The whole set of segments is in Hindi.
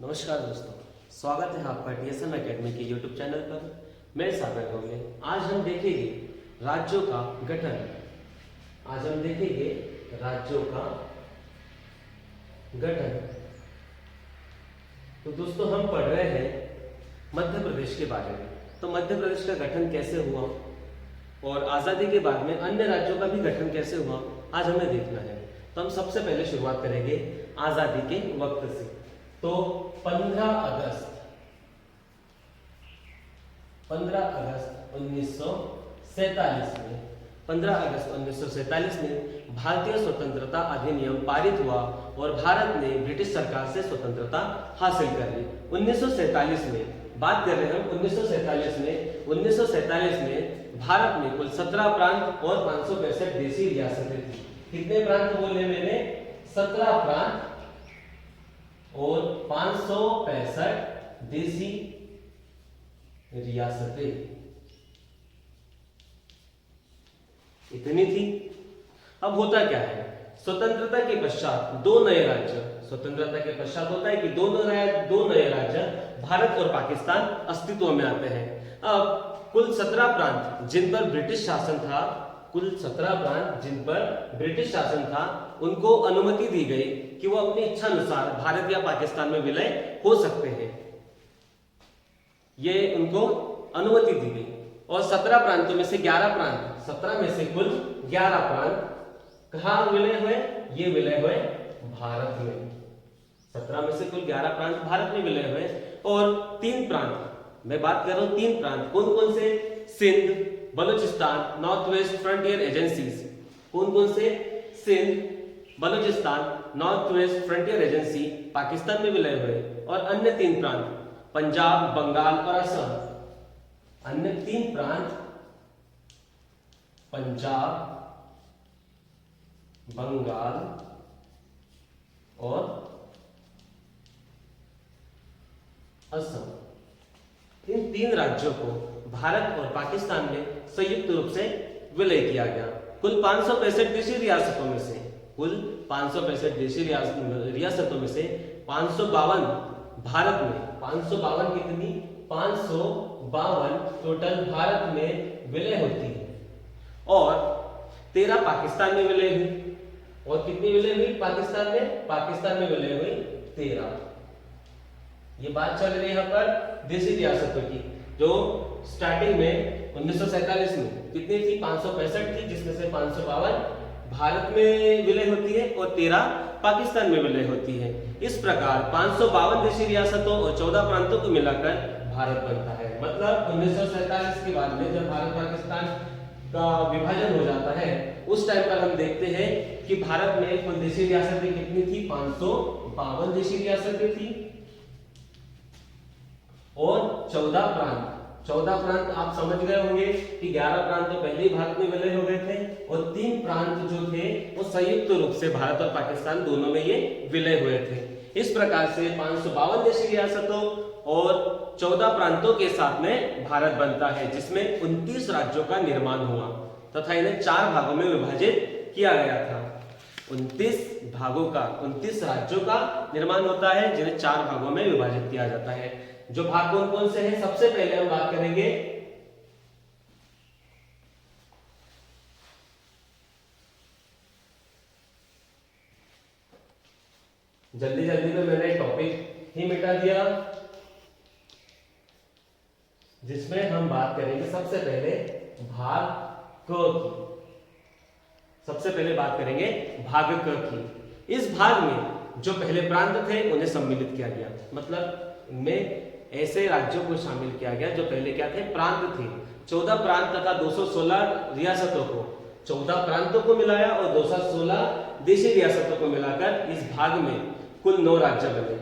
नमस्कार दोस्तों, स्वागत है आपका TSM एकेडमी के YouTube चैनल पर। मैं सागर होंगे। आज हम देखेंगे राज्यों का गठन। आज हम देखेंगे राज्यों का गठन। तो दोस्तों हम पढ़ रहे हैं मध्य प्रदेश के बारे में। तो मध्य प्रदेश का गठन कैसे हुआ और आज़ादी के बाद में अन्य राज्यों का भी गठन कैसे हुआ, आज हमें देखना है। तो हम सबसे पहले शुरुआत करेंगे आज़ादी के वक्त से। तो 15 अगस्त 1947 में 15 अगस्त 1947 में भारतीय स्वतंत्रता अधिनियम पारित हुआ और भारत ने ब्रिटिश सरकार से स्वतंत्रता हासिल कर ली। 1947 में बात कर रहे हैं हम। 1947 में भारत में कुल 17 प्रांत और 565 देशी रियासतें थी। कितने प्रांत बोले मैंने? 17 प्रांत और 565 देशी रियासतें, इतनी थी। अब होता क्या है, स्वतंत्रता के पश्चात दो नए राज्य, स्वतंत्रता के पश्चात होता है कि दो नए राज्य भारत और पाकिस्तान अस्तित्व में आते हैं। अब कुल 17 प्रांत जिन पर ब्रिटिश शासन था, उनको अनुमति दी गई कि वो अपनी इच्छा अनुसार भारत या पाकिस्तान में विलय हो सकते हैं। ये उनको अनुमति दी गई और 17 प्रांतों में से 11 प्रांत, 17 में से कुल 11 प्रांत कहाँ विलय हुए? ये विलय हुए भारत में। 17 में से कुल 11 प्रांत भारत में विलय हुए और 3 प्रांत, मैं बात कर रहा हूं 3 प्रांत, कौन कौन से? Sindh, Balochistan, north west frontier agencies. कौन कौन से? Sindh, Balochistan, north west frontier agency Pakistan में विलय हुए और अन्य 3 प्रांत पंजाब, बंगाल और असम। अन्य 3 प्रांत पंजाब, बंगाल और असम। इन 3 राज्यों को भारत और पाकिस्तान में संयुक्त रूप से विलय किया गया। कुल 565 देशी रियासतों में से, कुल 565 देशी रियासतों में से 552 भारत में, 552 कितनी? 552 टोटल भारत में विलय होती है और 13 पाकिस्तान में विलय हुई। और कितनी विलय हुई पाकिस्तान में? पाकिस्तान में विलय हुई 13। ये बात चल रही है यहाँ पर देशी रियासतों की, जो स्टार्टिंग में 1947 में कितनी थी? 565 थी, जिसमें से 552 भारत में विलय होती है और 13 पाकिस्तान में विलय होती है। इस प्रकार 552 देशी रियासतों और 14 प्रांतों को मिलाकर भारत बनता है। मतलब 1947 के बाद में जब भारत पाकिस्तान का विभाजन हो जाता है, उस टाइम पर हम देखते हैं कि भारत में कुल देशी रियासतें कितनी थी? 552 देशी रियासतें थी और 14 प्रांत। 14 प्रांत आप समझ गए होंगे कि 11 प्रांत तो पहले ही भारत में विलय हो गए थे और 3 प्रांत जो थे वो संयुक्त रूप से भारत और पाकिस्तान दोनों में ये विलय हुए थे। इस प्रकार से 552 देशी रियासतों और 14 प्रांतों के साथ में भारत बनता है, जिसमें 29 राज्यों का निर्माण हुआ तथा इन्हें 4 भागों में विभाजित किया गया था। 29 राज्यों का निर्माण होता है, जिन्हें 4 भागों में विभाजित किया जाता है। जो भाग कौन कौन से हैं? सबसे पहले हम बात करेंगे जल्दी में मैंने टॉपिक ही मिटा दिया, जिसमें हम बात करेंगे सबसे पहले भाग क की। सबसे पहले बात करेंगे भाग क की। इस भाग में जो पहले प्रांत थे उन्हें सम्मिलित किया गया, मतलब इनमें ऐसे राज्यों को शामिल किया गया जो पहले क्या थे? प्रांत थे। 14 प्रांत तथा 216 रियासतों को, 14 प्रांतों को मिलाया और 216 देशी रियासतों को मिलाकर इस भाग में कुल 9 राज्य बने।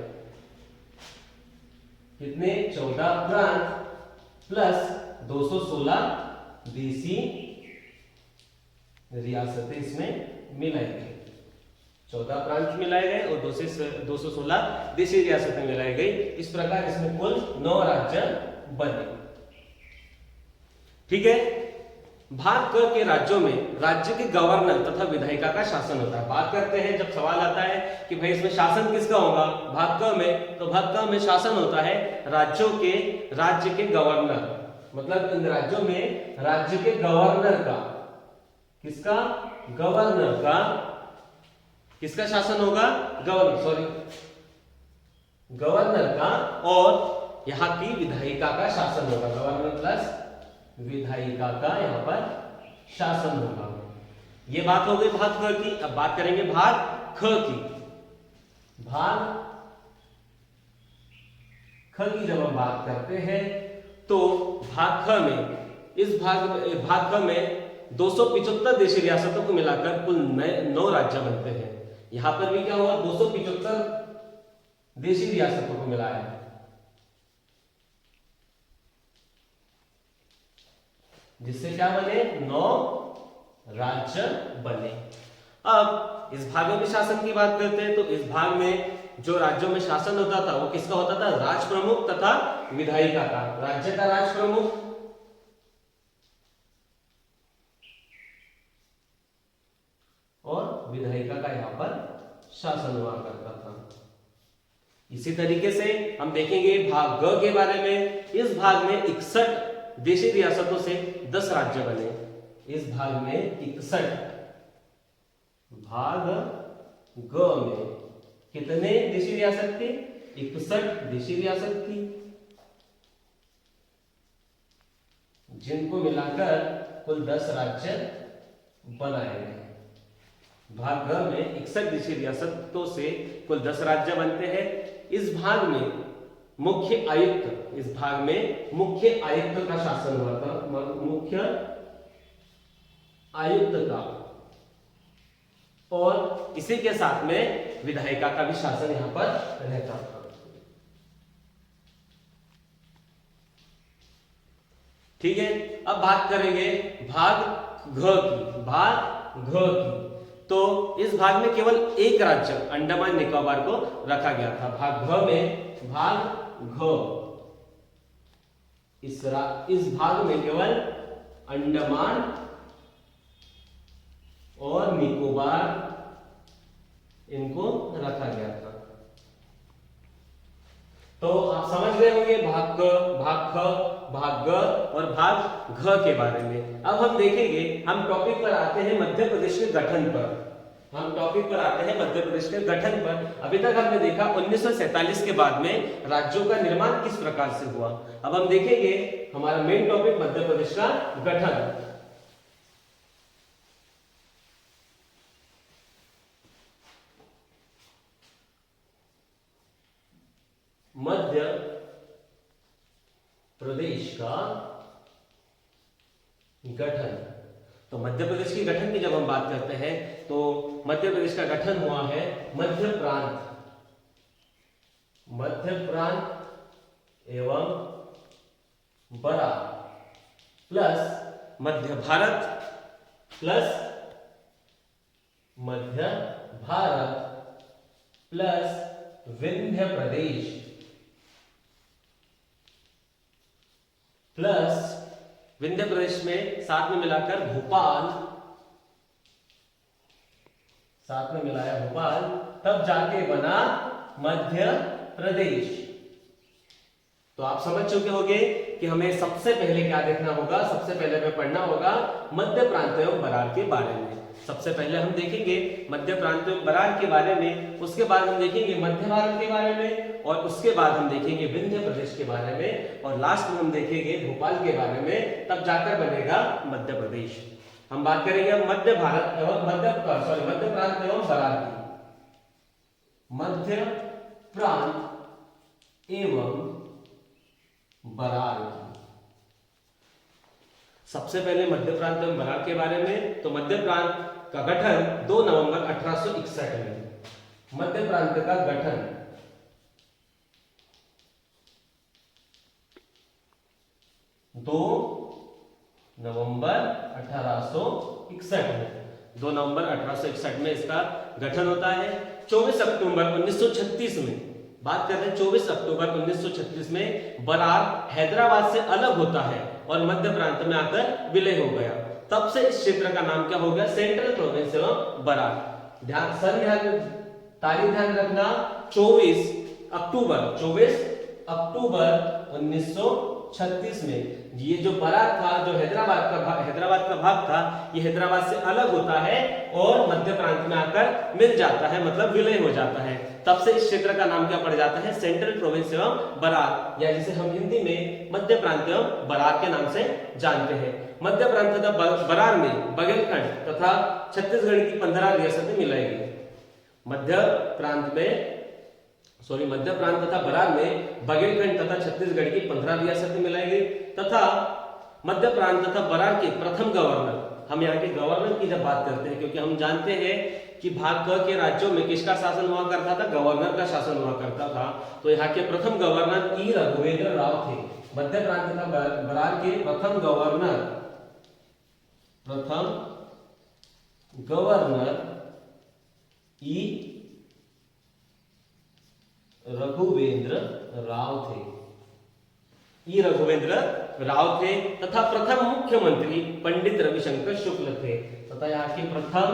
कितने? 14 प्रांत प्लस 216 देशी रियासतें इसमें मिलाई गई। 14 प्रांत मिलाए गए और 216 देशी रियासतें मिलाई गई। इस प्रकार इसमें कुल 9 राज्य बने। ठीक है, भाग क के राज्यों में राज्य के गवर्नर तथा विधायिका का शासन होता है। बात करते हैं, जब सवाल आता है कि भाई इसमें शासन किसका होगा भाग क में, तो भाग क में शासन होता है राज्य के गवर्नर, मतलब इन राज्यों में राज्य के गवर्नर का, किसका गवर्नर का, किसका शासन होगा गवर्नर का, और यहाँ की विधायिका का शासन होगा, गवर्नर प्लस विधायिका का यहाँ पर शासन होगा। ये बात हो गई भाग ख की। अब बात करेंगे भाग ख की। भाग ख की जब हम बात करते हैं तो भाग ख में, इस भाग ख में 275 देशी रियासतों को मिलाकर कुल 9 राज्य बनते हैं। यहां पर भी क्या हुआ, 275 देशी रियासतों को मिलाया है, जिससे क्या बने 9 राज्य बने। अब इस भाग में भी शासन की बात करते हैं तो इस भाग में जो राज्यों में शासन होता था वो किसका होता था, राज प्रमुख तथा विधायिका का। राज्य का राज प्रमुख और विधायिका का यहां पर शासन हुआ करता था। इसी तरीके से हम देखेंगे भाग ग के बारे में। इस भाग में 61 देशी रियासतों से 10 राज्य बने। इस भाग में 61, भाग ग में कितने देशी रियासत थे, 61 देशी रियासत थी, जिनको मिलाकर कुल 10 राज्य बनाए गए। भाग ग में 61 देशी रियासतों से कुल 10 राज्य बनते हैं। इस भाग में मुख्य आयुक्त, इस भाग में मुख्य आयुक्त का शासन हुआ था, मुख्य आयुक्त का, और इसी के साथ में विधायिका का भी शासन यहां पर रहता था। ठीक है, अब बात करेंगे भाग घ की। भाग घ की तो इस भाग में केवल एक राज्य अंडमान निकोबार को रखा गया था। भाग घ में, भाग घ, इस भाग में केवल अंडमान और निकोबार इनको रखा गया था। तो आप समझ गए होंगे भाग क, भाग ख, भाग ग और भाग घ के बारे में। अब हम देखेंगे, हम टॉपिक पर आते हैं मध्य प्रदेश के गठन पर। हम टॉपिक पर आते हैं मध्य प्रदेश के गठन पर। अभी तक हमने देखा 1947 के बाद में राज्यों का निर्माण किस प्रकार से हुआ। अब हम देखेंगे हमारा मेन टॉपिक मध्य प्रदेश का गठन। मध्य प्रदेश का गठन। तो मध्य प्रदेश के गठन की जब हम बात करते हैं तो मध्य प्रदेश का गठन हुआ है मध्य प्रांत एवं बराक प्लस मध्य भारत प्लस विंध्य प्रदेश प्लस विंध्य प्रदेश में साथ में मिलाकर भोपाल, साथ में मिलाया भोपाल, तब जाके बना मध्य प्रदेश। तो आप समझ चुके होंगे कि हमें सबसे पहले क्या देखना होगा, सबसे पहले हमें पढ़ना होगा मध्य प्रांत एवं बराक के बारे में। सबसे पहले हम देखेंगे मध्य प्रांत एवं बराक के बारे में, उसके बाद हम देखेंगे मध्य भारत के बारे में, और उसके बाद हम देखेंगे विंध्य प्रदेश के बारे में, और लास्ट में हम देखेंगे भोपाल के बारे में। तब जाकर बनेगा मध्य प्रदेश। हम बात करेंगे मध्य प्रांत एवं बराक की। मध्य प्रांत एवं बराक। सबसे पहले मध्य प्रांत एवं बराक के बारे में। तो मध्य प्रांत का गठन 2 नवंबर 1861 में। मध्य प्रांत का गठन 2 नवंबर 1861 में। 2 नवंबर 1861 में इसका गठन होता है। 24 अक्टूबर 1936 में, बात करते हैं 24 अक्टूबर 1936 में बराक हैदराबाद से अलग होता है और मध्य प्रांत में आकर विलय हो गया। तब से इस क्षेत्र का नाम क्या हो गया, सेंट्रल प्रोविंस एवं बराक। ध्यान सर ध्यान तारीख ध्यान रखना 24 अक्टूबर 1936 में ये जो बराक था, जो हैदराबाद का भाग था, ये हैदराबाद से अलग होता है और मध्य प्रांत में आकर मिल जाता है, मतलब विलय हो जाता है। तब से इस क्षेत्र का नाम क्या पड़ जाता है, सेंट्रल प्रोविंस एवं बराक, या जिसे हम हिंदी में मध्य प्रांत एवं बराक के नाम से जानते हैं। मध्य प्रांत तथा बरार में बघेलखंड तथा छत्तीसगढ़ की 15 रियासतें मिलाएगी। मध्य प्रांत तथा बरार में बघेलखंड तथा छत्तीसगढ़ की 15 रियासतें मिलाई गई, तथा मध्य प्रांत तथा बरार के प्रथम गवर्नर, हम यहाँ के गवर्नर की जब बात करते हैं, क्योंकि हम जानते हैं कि भाग क के राज्यों में किसका शासन हुआ करता था, गवर्नर का शासन हुआ करता था, तो यहाँ के प्रथम गवर्नर ई रघुवेंद्र राव थे। मध्य प्रांत तथा बरार के प्रथम गवर्नर ई रघुवेंद्र राव थे तथा प्रथम मुख्यमंत्री पंडित रविशंकर शुक्ल थे। तथा यहाँ के प्रथम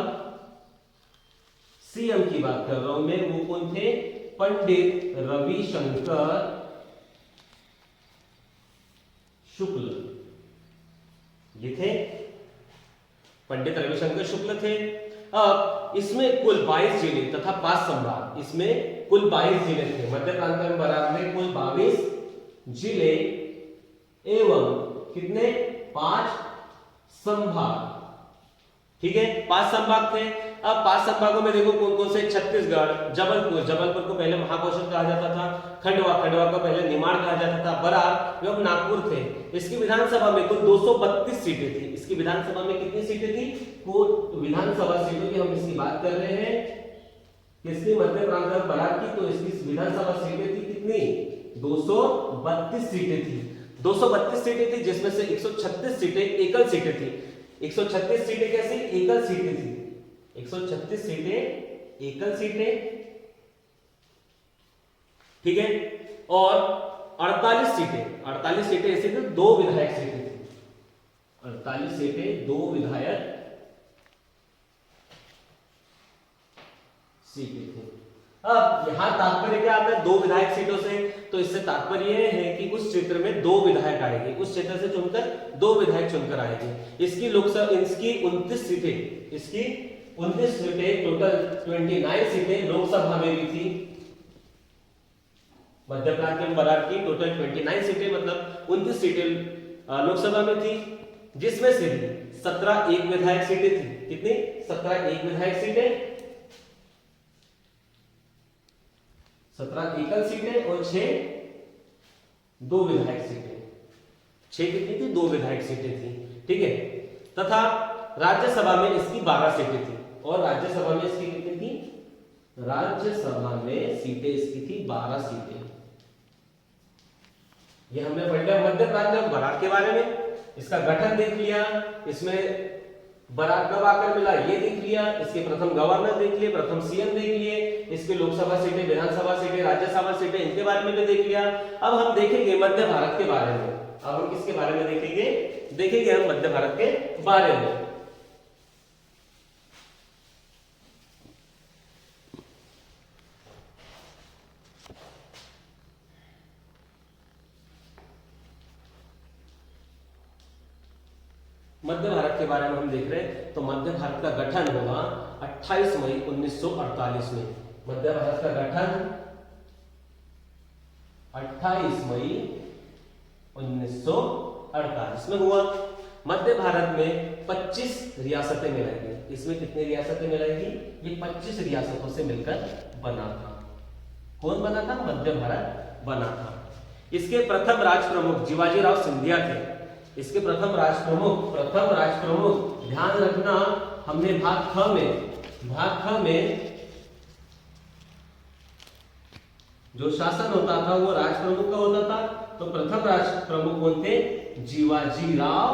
सीएम की बात कर रहा हूं मैं, वो कौन थे, पंडित रविशंकर शुक्ल। ये थे पंडित रविशंकर शुक्ल थे। अब इसमें कुल 22 जिले तथा 5 संभाग, इसमें कुल 22 जिले थे। मध्य प्रांत में बरार में कुल 22 जिले एवं कितने, 5 संभाग। ठीक है, 5 संभाग थे। अब 5 संभागों में देखो कौन कौन से, छत्तीसगढ़, जबलपुर को पहले महाकौशल कहा जाता था, खंडवा को पहले निमाड़ कहा जाता था, बरार एवं नागपुर थे। इसकी विधानसभा में कुल 232 सीटें थी। इसकी विधानसभा में कितनी सीटें थी, कुल विधानसभा सीटों की हम इसकी बात कर रहे हैं, किसकी, मध्य प्रांत और बरार की, तो इसकी विधानसभा सीटें थी कितनी, 232 सीटें थी। 232 सीटें थी, जिसमें से 136 सीटें एकल सीटें थी। 136 सीटें कैसी, एकल सीटें थी। 136 सीटें एकल सीटें, ठीक है, और 48 सीटें ऐसी थी, 2 विधायक सीटें थी। 48 सीटें 2 विधायक सीटें थी। अब यहां तात्पर्य क्या आता है 2 विधायक सीटों से, तो इससे तात्पर्य यह है कि उस क्षेत्र में 2 विधायक आएंगे, उस क्षेत्र से चुनकर 2 विधायक चुनकर आएंगे। इसकी लोकसभा, इसकी 29 सीटें, टोटल 29 सीटें लोकसभा में भी थी। मध्य प्रांत एवं बरार की टोटल 29 सीटें, मतलब 29 सीटें लोकसभा में थी, जिसमें से 17 एक विधायक सीटें थी। कितनी, 17 एक विधायक सीटें, 17 एकल सीटें और 6 2 विधायक सीटें। 6 कितनी थी, 2 विधायक सीटें थी। ठीक है, तथा राज्यसभा में इसकी 12 सीटें थी, और राज्यसभा में इसकी कितनी थी, राज्यसभा में सीटें इसकी थी 12 सीटें। ये हमने पढ़ लिया मध्य प्रांत और बरार के बारे में, इसका गठन देख लिया, इसमें बरार कब आकर मिला ये देख लिया, इसके प्रथम गवर्नर देख लिए, प्रथम सीएम देख लिए, इसके लोकसभा सीटें, विधानसभा सीटें, राज्यसभा सीटें, इनके बारे में भी देख लिया। अब हम देखेंगे मध्य भारत के बारे में। अब हम किसके बारे में देखेंगे हम मध्य भारत के बारे में। मध्य भारत के बारे में हम देख रहे हैं, तो मध्य भारत का गठन होगा 28 मई 1948 में। मध्य भारत का गठन 28 मई 1948 में हुआ। मध्य भारत में 25 रियासतें मिलाएंगी। इसमें कितनी रियासतें मिलाएंगी, ये 25 रियासतों से मिलकर बना था। कौन बना था, मध्य भारत बना था। इसके प्रथम राज प्रमुख शिवाजीराव सिंधिया थे। इसके प्रथम राज प्रमुख ध्यान रखना, हमने भाग ख में जो शासन होता था वो राज प्रमुख का होता था, तो प्रथम राज प्रमुख कौन थे, शिवाजीराव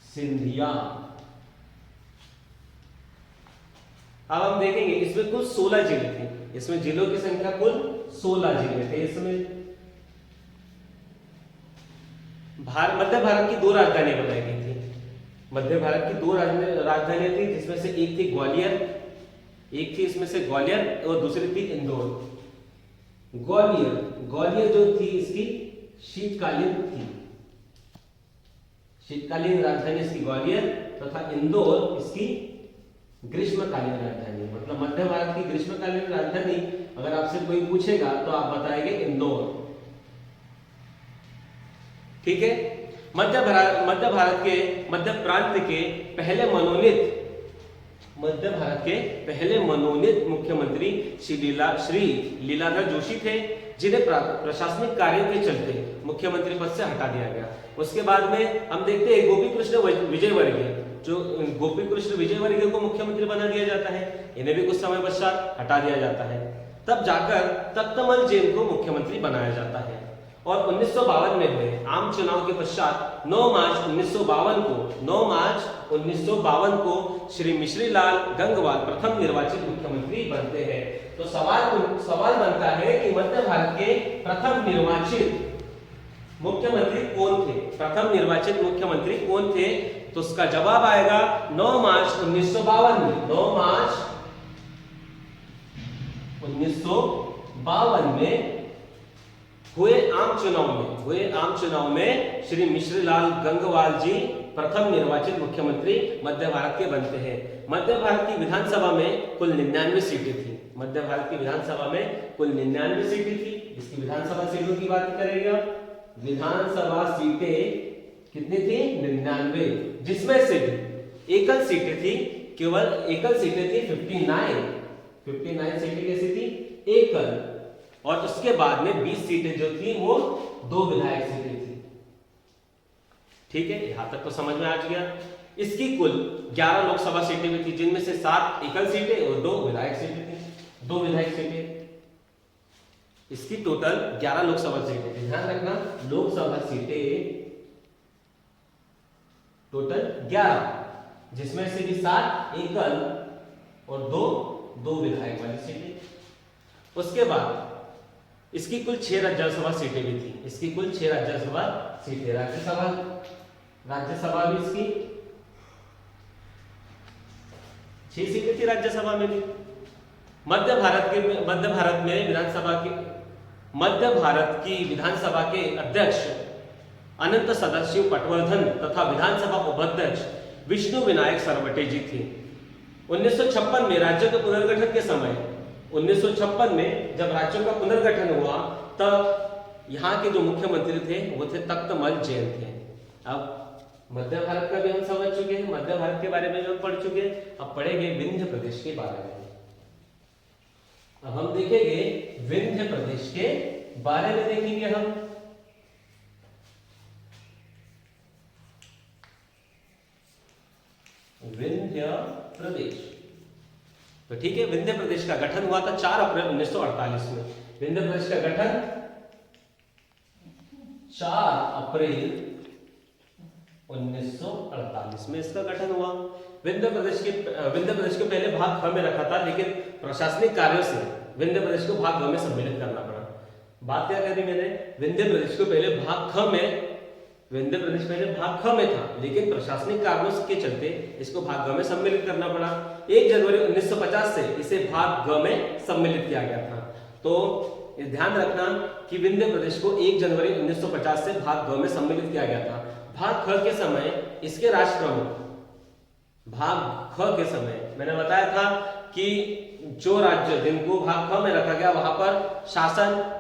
सिंधिया। अब हम देखेंगे इसमें कुल 16 जिले थे। इसमें जिलों की संख्या कुल 16 जिले थे। इसमें मध्य भारत की दो राजधानी बनाई गई थी। मध्य भारत की दो राजधानियां थी, जिसमें से एक थी ग्वालियर, एक थी इसमें से ग्वालियर और दूसरी थी इंदौर। ग्वालियर ग्वालियर जो थी इसकी शीतकालीन थी, शीतकालीन राजधानी इसकी ग्वालियर तथा इंदौर इसकी ग्रीष्मकालीन राजधानी। मतलब मध्य भारत की ग्रीष्मकालीन राजधानी अगर आपसे कोई पूछेगा तो आप बताएंगे इंदौर। ठीक है। मध्य भारत के मध्य प्रांत के पहले मनोनीत मुख्यमंत्री श्री लीलाधर जोशी थे, जिन्हें प्रशासनिक कार्यों के चलते मुख्यमंत्री पद से हटा दिया गया। उसके बाद में हम देखते हैं गोपी कृष्ण विजयवर्गीय, जो गोपी कृष्ण विजयवर्गीय को मुख्यमंत्री बना दिया जाता है, इन्हें भी कुछ समय पश्चात हटा दिया जाता है। तब जाकर तख्तमल जैन को मुख्यमंत्री बनाया जाता है और 1952 में हुए आम चुनाव के पश्चात 9 मार्च 1952 को श्री मिश्रीलाल गंगवार प्रथम निर्वाचित मुख्यमंत्री बनते हैं। तो सवाल बनता है कि मध्य भारत के प्रथम निर्वाचित मुख्यमंत्री कौन थे? प्रथम निर्वाचित मुख्यमंत्री कौन थे? तो उसका जवाब आएगा 9 मार्च 1952 में। 9 मार्च 1952 में हुए आम चुनाव में श्री मिश्रीलाल गंगवार जी प्रथम निर्वाचित मुख्यमंत्री मध्य भारत के बनते हैं। मध्य भारत की विधानसभा में कुल 99 सीटें थी। मध्य भारत की विधानसभा में कुल 99 सीटें थी। इसकी विधानसभा सीटों की बात करेंगे। विधानसभा सीटें कितनी थी? 99, जिसमें से एकल सीटें थी, केवल एकल सीटें थी 59 सीटें कैसी थी? एकल। और उसके बाद में 20 सीटें जो थी वो 2 विधायक सीटें थी। ठीक है, यहां तक तो समझ में आ गया। इसकी कुल 11 लोकसभा सीटें भी थी, जिनमें से 7 एकल सीटें और 2 विधायक सीटें थी। 2 विधायक सीटें, इसकी टोटल 11 लोकसभा सीटें थी। ध्यान रखना, लोकसभा सीटें टोटल 11, जिसमें से भी 7 एकल और 2 विधायक वाली सीटें। उसके बाद इसकी कुल 6 राज्यसभा सीटें भी थी। इसकी कुल 6 राज्यसभा सीटें। राज्यसभा भी इसकी 6 सीटें थी राज्यसभा में भी। मध्य भारत की विधानसभा के अध्यक्ष अनंत सदाशिव पटवर्धन तथा विधानसभा उपाध्यक्ष विष्णु विनायक सरवटे जी थे। 1956 में राज्यों के पुनर्गठन के समय 1956 में जब राज्यों का पुनर्गठन हुआ तब यहाँ के जो मुख्यमंत्री थे वो थे तख्तमल जैन थे। अब मध्य भारत का भी हम समझ चुके हैं, मध्य भारत के बारे में भी हम पढ़ चुके हैं। अब पढ़ेंगे विंध्य प्रदेश के बारे में। अब हम देखेंगे विंध्य प्रदेश के बारे में देखेंगे हम। विंध्य प्रदेश, तो ठीक है, विंध्य प्रदेश का गठन हुआ था 4 अप्रैल 1948 में। विंध्य प्रदेश का गठन 4 अप्रैल 1948 में इसका गठन हुआ। विंध्य प्रदेश को पहले भाग ख में रखा था, लेकिन प्रशासनिक कार्यों से विंध्य प्रदेश को भाग ग में सम्मिलित करना पड़ा। बात क्या करी मैंने? विंध्य प्रदेश को पहले भाग ख में था, लेकिन प्रशासनिक कार्यों के चलते इसको भाग ग में सम्मिलित करना पड़ा। 1 जनवरी 1950 से इसे भाग ग में सम्मिलित किया गया था। तो ध्यान रखना कि विंध्य प्रदेश को 1 जनवरी 1950 से भाग ग में सम्मिलित किया गया था। भाग ख के समय इसके राष्ट्र प्रमुख, भाग ख के समय मैंने बताया था कि जो राज्य जिनको भाग ख में रखा गया वहां पर शासन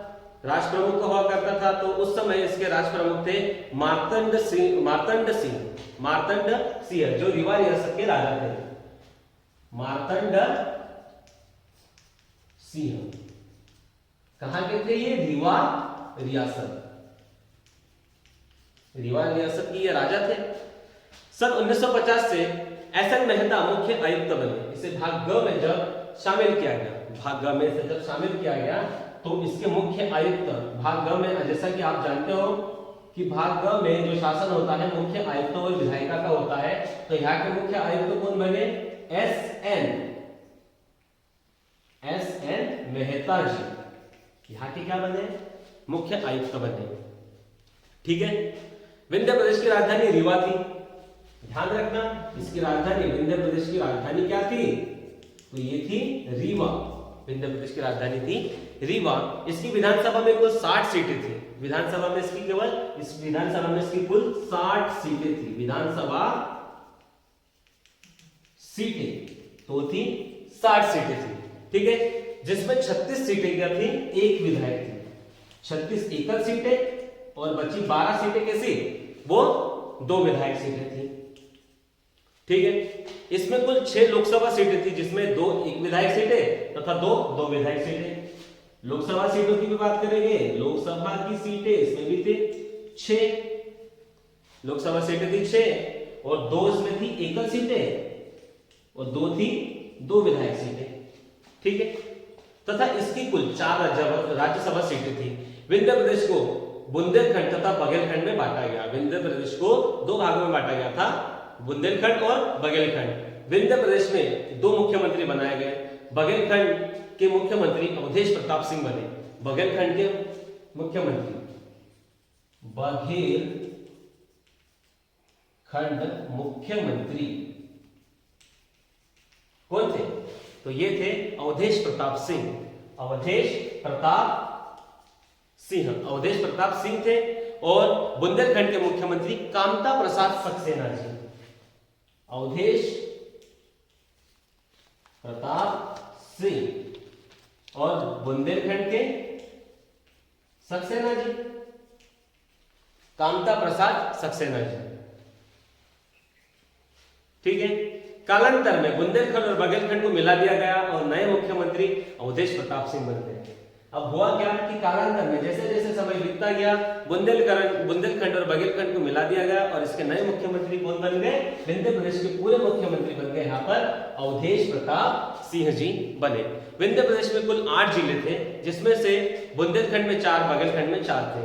राष्ट्र प्रमुख हुआ करता था। तो उस समय इसके राष्ट्र प्रमुख थे मार्तंड सिंह, जो रीवा रियासत के राजा थे। मार्तंड सिंह कहां के थे? ये रीवा रियासत की ये राजा थे। सन 1950 से एसएन मेहता मुख्य आयुक्त बने। इसे भाग ग में जब शामिल किया गया, तो इसके मुख्य आयुक्त भाग ग में, जैसा कि आप जानते हो कि भाग ग में जो शासन होता है मुख्य आयुक्त और विधायिका का होता है। तो यहाँ के मुख्य आयुक्त कौन बने? एसएन मेहता जी यहाँ के क्या बने? मुख्य आयुक्त बने। ठीक है, विंध्य प्रदेश की राजधानी रीवा थी। ध्यान रखना, इसकी राजधानी, विंध्य प्रदेश की राजधानी क्या थी? तो ये थी रीवा। विंध्य प्रदेश की राजधानी थी रीवा। इसकी विधानसभा में कुल 60 सीटें थी। विधानसभा में इसकी केवल, इस विधानसभा में इसकी कुल 60 सीटें थी। विधानसभा सीटें तो थी 60 सीटें थी, ठीक है, जिसमें 36 सीटें क्या थी? एक विधायक थी। 36 एकल सीटें और बची 12 सीटें कैसी? वो 2 विधायक सीटें थी, ठीक है। इसमें कुल 6 लोकसभा सीटें थी, जिसमें 2 एक विधायक सीटें तथा 2 विधायक सीटें। लोकसभा सीटों की भी बात करेंगे, लोकसभा की सीटें इसमें भी थी 6 लोकसभा सीटें थी 6, और 2 इसमें थी एकल सीटें और 2 थी 2 विधायक सीटें, ठीक है। तथा इसकी कुल 4 राज्यसभा सीटें थी। विंध्य प्रदेश को बुंदेलखंड तथा बघेलखंड में बांटा गया। विंध्य प्रदेश को 2 भागों में बांटा गया था, बुंदेलखंड और बघेलखंड। विंध्य प्रदेश में 2 मुख्यमंत्री बनाए गए। बघेलखंड के मुख्यमंत्री अवधेश प्रताप सिंह बने। बघेलखंड के मुख्यमंत्री, बघेलखंड मुख्यमंत्री कौन थे? तो ये थे अवधेश प्रताप सिंह। अवधेश प्रताप सिंह थे। और बुंदेलखंड के मुख्यमंत्री कामता प्रसाद सक्सेना जी। अवधेश प्रताप सिंह और बुंदेलखंड के सक्सेना जी, कामता प्रसाद सक्सेना जी, ठीक है। कालांतर में बुंदेलखंड और बघेलखंड को मिला दिया गया और नए मुख्यमंत्री अवधेश प्रताप सिंह बन गए। अब हुआ क्या कि कालांतर में जैसे जैसे समय बीतता गया, बुंदेलखंड और बघेलखंड को मिला दिया गया और इसके नए मुख्यमंत्री कौन बन गए? विंध्य प्रदेश के पूरे मुख्यमंत्री बन गए यहाँ पर अवधेश प्रताप सिंह जी बने। विंध्य प्रदेश में कुल 8 जिले थे, जिसमें से बुंदेलखंड में 4, बघेलखंड में 4 थे।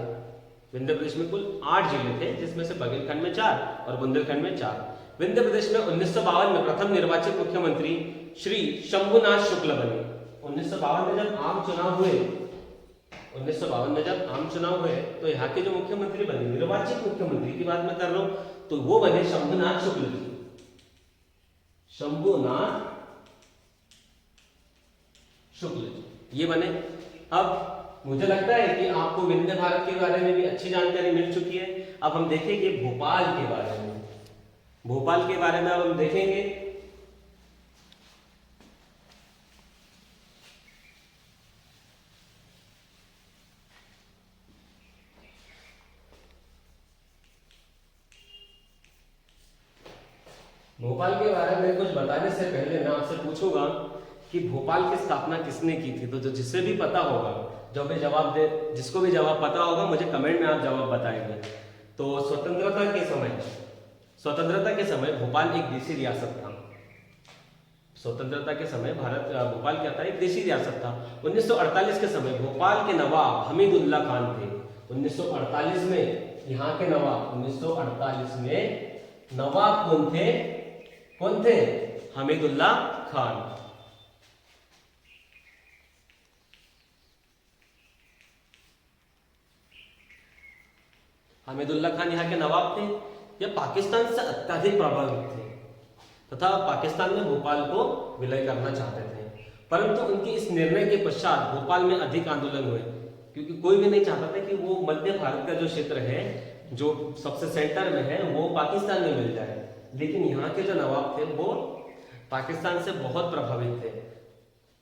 विंध्य प्रदेश में कुल 8 जिले थे, जिसमें से बघेलखंड में 4 और बुंदेलखंड में 4। विंध्य प्रदेश में 1952 में प्रथम निर्वाचित मुख्यमंत्री श्री शंभुनाथ शुक्ल बने। 1952 में जब आम चुनाव हुए, 1952 में जब आम चुनाव हुए तो यहाँ के जो मुख्यमंत्री बने, निर्वाचित मुख्यमंत्री की बात मैं कर रहा हूं, तो वो बने शंभुनाथ शुक्ल जी। शंभुनाथ शुक्ल जी ये बने। अब मुझे लगता है कि आपको विंध्य भारत के बारे में भी अच्छी जानकारी मिल चुकी है। अब हम देखेंगे भोपाल के बारे में। भोपाल के बारे में अब हम देखेंगे। भोपाल के बारे में कुछ बताने से पहले मैं आपसे पूछूंगा कि भोपाल की स्थापना किसने की थी। तो जो जिसे भी पता होगा, जो भी जवाब दे, जिसको भी जवाब पता होगा मुझे कमेंट में आप जवाब बताएंगे। तो स्वतंत्रता के समय भोपाल एक देशी रियासत था। स्वतंत्रता के समय भोपाल क्या था? एक देशी रियासत था। 1948 के समय भोपाल के नवाब हमीदुल्ला खान थे। 1948 में यहाँ के नवाब, 1948 में नवाब कौन थे? हमीदुल्ला खान। हमीदुल्ला खान यहाँ के नवाब थे। यह पाकिस्तान से अत्यधिक प्रभावित थे तथा पाकिस्तान में भोपाल को विलय करना चाहते थे, परंतु उनके इस निर्णय के पश्चात भोपाल में अधिक आंदोलन हुए, क्योंकि कोई भी नहीं चाहता था कि वो मध्य भारत का जो क्षेत्र है, जो सबसे सेंटर में है, वो पाकिस्तान में मिल जाए। लेकिन यहाँ के जो नवाब थे वो पाकिस्तान से बहुत प्रभावित थे।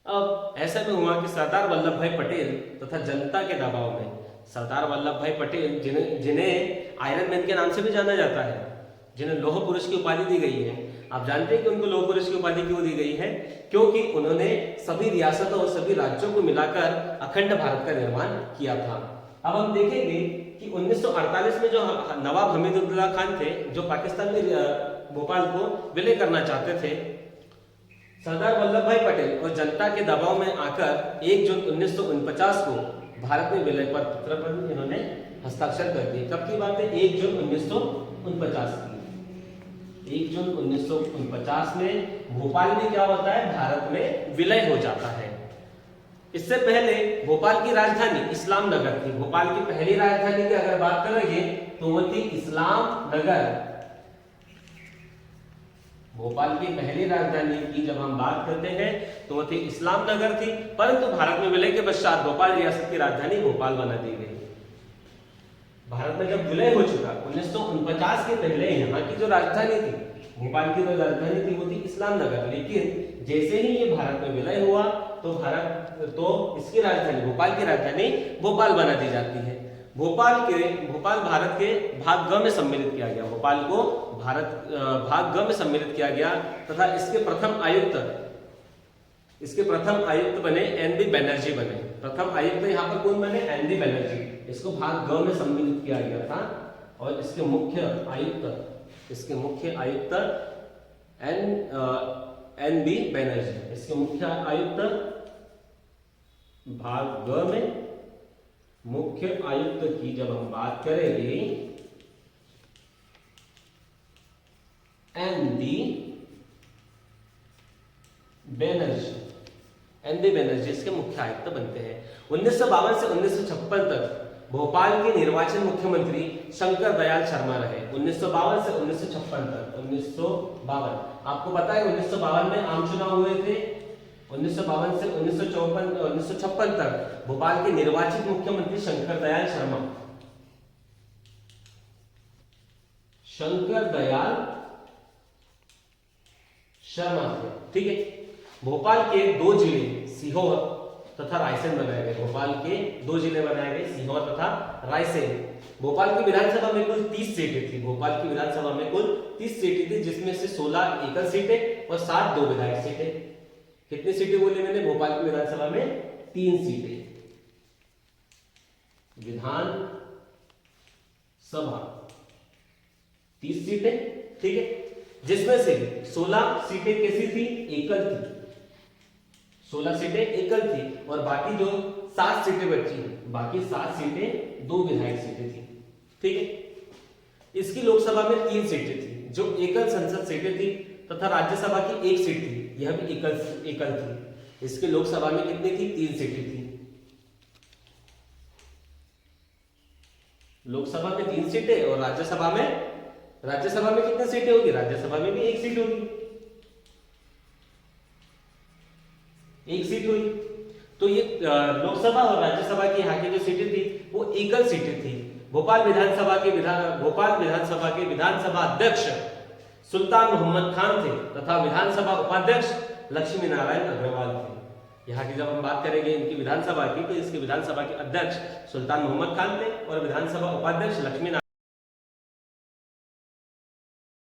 अब ऐसा भी हुआ कि सरदार वल्लभ भाई पटेल तथा जनता के दबाव में, सरदार वल्लभ भाई पटेल जिन्हें आयरन मैन के नाम से भी जाना जाता है, जिन्हें लौह पुरुष की उपाधि दी गई है, आप जानते हैं कि उनको लौह पुरुष की उपाधि क्यों दी गई है? क्योंकि उन्होंने सभी रियासतों और सभी राज्यों को मिलाकर अखंड भारत का निर्माण किया था। अब हम देखेंगे कि 1948 में जो नवाब हमीदुल्ला खान थे, जो पाकिस्तान में भोपाल को विलय करना चाहते थे, सरदार वल्लभ भाई पटेल और जनता के दबाव में आकर 1 जून 1949 को भारत में विलय पत्र पर इन्होंने हस्ताक्षर कर दिए। कब की बात है? 1 जून 1949 की। 1 जून 1949 में भोपाल में क्या होता है? भारत में विलय हो जाता है। इससे पहले भोपाल की राजधानी इस्लाम नगर थी। भोपाल की पहली राजधानी की अगर बात करेंगे तो वो थी इस्लाम नगर। भोपाल की पहली राजधानी की जब हम बात करते हैं तो वो थी इस्लाम नगर थी, परंतु भारत में विलय के पश्चात भोपाल रियासत की राजधानी भोपाल बना दी गई। भारत में जब विलय हो चुका 1949 के पहले यहाँ की जो राजधानी थी, भोपाल की जो राजधानी थी वो थी इस्लाम नगर, लेकिन जैसे ही ये भारत में विलय हुआ तो इसकी राजधानी भोपाल की राजधानी भोपाल बना दी जाती है। भोपाल भारत के भाग ग में सम्मिलित किया गया। भोपाल को भाग ग में सम्मिलित किया गया तथा इसके प्रथम आयुक्त बने एन.बी. बनर्जी बने। प्रथम आयुक्त यहाँ पर कौन बने? एन.बी. बनर्जी। इसको भाग ग में सम्मिलित किया गया था और इसके मुख्य आयुक्त एन.बी. बनर्जी। इसके मुख्य आयुक्त भाग ग में मुख्य आयुक्त की जब हम बात करेंगे एन.बी. बनर्जी इसके मुख्य आयुक्त बनते हैं। 1952 से 1956 तक भोपाल के निर्वाचित मुख्यमंत्री शंकर दयाल शर्मा रहे। 1952 से 1956 तक। 1952 आपको पता है 1952 में आम चुनाव हुए थे। 1952 से 1956 तक भोपाल के निर्वाचित मुख्यमंत्री शंकर दयाल शर्मा थे। ठीक है। भोपाल के दो जिले सीहोर तथा रायसेन बनाए गए। भोपाल के दो जिले बनाए गए, सीहोर तथा रायसेन। भोपाल की विधानसभा में कुल 30 सीटें थी। भोपाल की विधानसभा में कुल 30 सीटें थी, जिसमें से 16 एकल सीटें और 7 दो विधायक सीटें। कितनी सीटें बोली मैंने? भोपाल की विधानसभा में 3 सीटें। विधान सभा 30 सीटें, ठीक है, जिसमें से 16 सीटें कैसी थी? एकल थी। 16 सीटें एकल थी और बाकी जो 7 सीटें बची, बाकी 7 सीटें दो विधायक सीटें थी। ठीक है। इसकी लोकसभा में 3 सीटें थी जो एकल संसद सीटें थी तथा राज्यसभा की 1 सीट थी, यह भी एकल थी। इसकी लोकसभा में कितनी थी? 3 सीटें थी। लोकसभा में 3 सीटें और राज्यसभा में कितनी सीटें होगी? राज्यसभा में भी 1 सीट होगी, 1 सीट हुई। तो ये लोकसभा और राज्यसभा की यहाँ की जो सीटें थी वो एकल सीटें थी। भोपाल विधानसभा के विधानसभा अध्यक्ष सुल्तान मोहम्मद खान थे तथा विधानसभा उपाध्यक्ष लक्ष्मी नारायण अग्रवाल थे। यहाँ की जब हम बात करेंगे इनकी विधानसभा की, तो इसके विधानसभा के अध्यक्ष सुल्तान मोहम्मद खान थे और विधानसभा उपाध्यक्ष लक्ष्मी